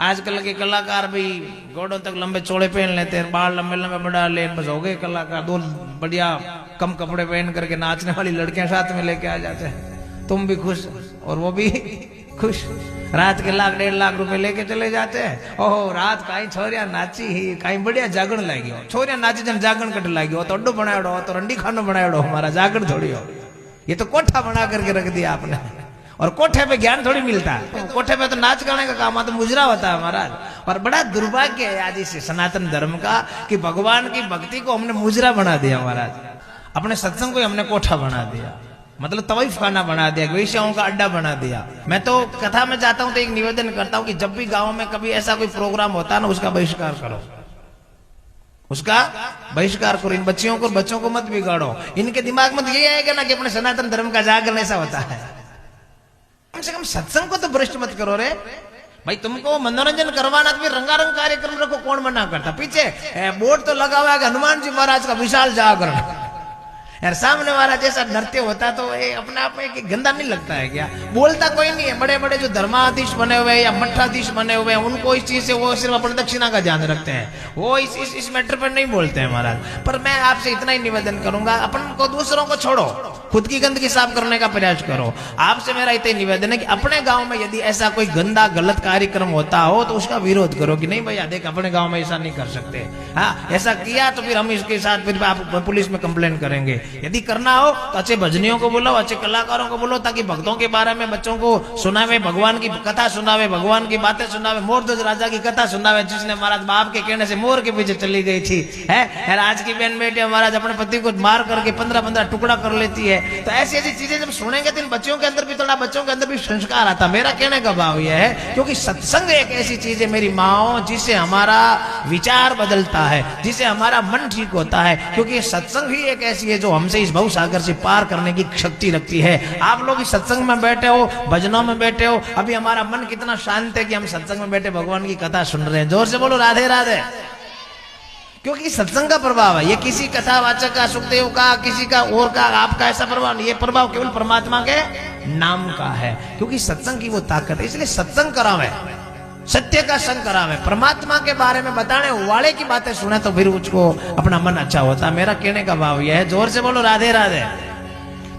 आजकल के कलाकार भी घोड़ों तक लंबे चौड़े पहन लेते हैं, बाल लंबे लंबे बढ़ा ले, बस हो गए कलाकार। दो बढ़िया कम कपड़े पहन करके नाचने वाली लड़कियां साथ में लेके आ जाते हैं। तुम भी खुश और वो भी खुश। रात के 1,00,000-1,50,000 रुपए लेके चले जाते हैं। ओहो रात कहीं छोरिया नाची ही, कहीं बढ़िया जागरण लागी हो। छोरिया नाची जन जागरण कट लागी हो, तो अड्डो बनायो हो, तो रंडी खानो बनायो, हमारा जागरण थोड़ी हो। ये तो कोठा बना करके रख दिया आपने, और कोठे पे ज्ञान थोड़ी मिलता है। कोठे पे तो नाच गाने का काम, तो मुजरा होता है महाराज। और बड़ा दुर्भाग्य है आज इस सनातन धर्म का कि भगवान की भक्ति को हमने मुजरा बना दिया महाराज। अपने सत्संग को हमने कोठा बना दिया, मतलब तवाइफ खाना बना दिया, वेश्याओं का अड्डा बना दिया। मैं तो कथा में जाता हूं तो एक निवेदन करता हूं कि जब भी गांव में कभी ऐसा कोई प्रोग्राम होता है ना, उसका बहिष्कार करो, उसका बहिष्कार करो। इन बच्चों को मत बिगाड़ो। इनके दिमाग में ये आएगा ना कि अपने सनातन धर्म का जागरण ऐसा होता है। कम से कम सत्संग को तो भ्रष्ट मत करो रे भाई। तुमको मनोरंजन करवाना तो रंगारंग कार्यक्रम रखो, कौन मना करता। पीछे बोर्ड तो लगा हुआ है हनुमान जी महाराज का विशाल जागरण, यार सामने वाला जैसा नृत्य होता तो ये अपने आप में गंदा नहीं लगता है क्या? बोलता कोई नहीं है। बड़े बड़े जो धर्माधीश बने हुए या मठाधीश बने हुए हैं, उनको इस चीज से वो सिर्फ अपने दक्षिणा का ध्यान रखते हैं, वो इस मैटर पर नहीं बोलते हैं महाराज। पर मैं आपसे इतना ही निवेदन करूंगा, अपन को दूसरों को छोड़ो, खुद की गंदगी साफ करने का प्रयास करो। आपसे मेरा इतना निवेदन है कि अपने गांव में यदि ऐसा कोई गंदा गलत कार्यक्रम होता हो तो उसका विरोध करो कि नहीं भैया देख अपने गांव में ऐसा नहीं कर सकते। हाँ ऐसा किया तो फिर हम इसके साथ फिर आप पुलिस में कंप्लेन करेंगे। यदि करना हो तो अच्छे भजनियों को बोलो, अच्छे कलाकारों को बोलो, ताकि भक्तों के बारे में बच्चों को सुनावे, भगवान की कथा सुनावे, भगवान की बातें सुनावे। मोरध्वज राजा की कथा सुनावे, जिसने महाराज बाप के कहने से मोर के पीछे चली गई थी। है आज की बहन बेटी महाराज अपने पति को मार करके 15-15 टुकड़ा कर लेती है। तो ऐसी ऐसी चीजें जब सुनेंगे तो इन बच्चों के अंदर भी थोड़ा, बच्चों के अंदर भी संस्कार आता। मेरा कहने का भाव यह है क्योंकि सत्संग एक ऐसी चीज है मेरी माओ जिससे हमारा विचार बदलता है, जिससे हमारा मन ठीक होता है। क्योंकि सत्संग ही एक ऐसी है जो हमसे इस भव सागर से पार करने की शक्ति रखती है। आप लोग इस सत्संग में बैठे हो, भजनों में बैठे हो, अभी हमारा मन कितना शांत है कि हम सत्संग में बैठे भगवान की कथा सुन रहे हैं। जोर से बोलो राधे राधे। क्योंकि सत्संग का प्रभाव है ये, किसी कथावाचक का, सुखदेव का, किसी का और का, आपका ऐसा प्रभाव नहीं। ये प्रभाव केवल परमात्मा के नाम का है, क्योंकि सत्संग की वो ताकत है। इसलिए सत्संग करावे, सत्य का संग करावे, परमात्मा के बारे में बताने वाले की बातें सुने तो फिर उसको अपना मन अच्छा होता है। मेरा कहने का भाव यह है। जोर से बोलो राधे राधे।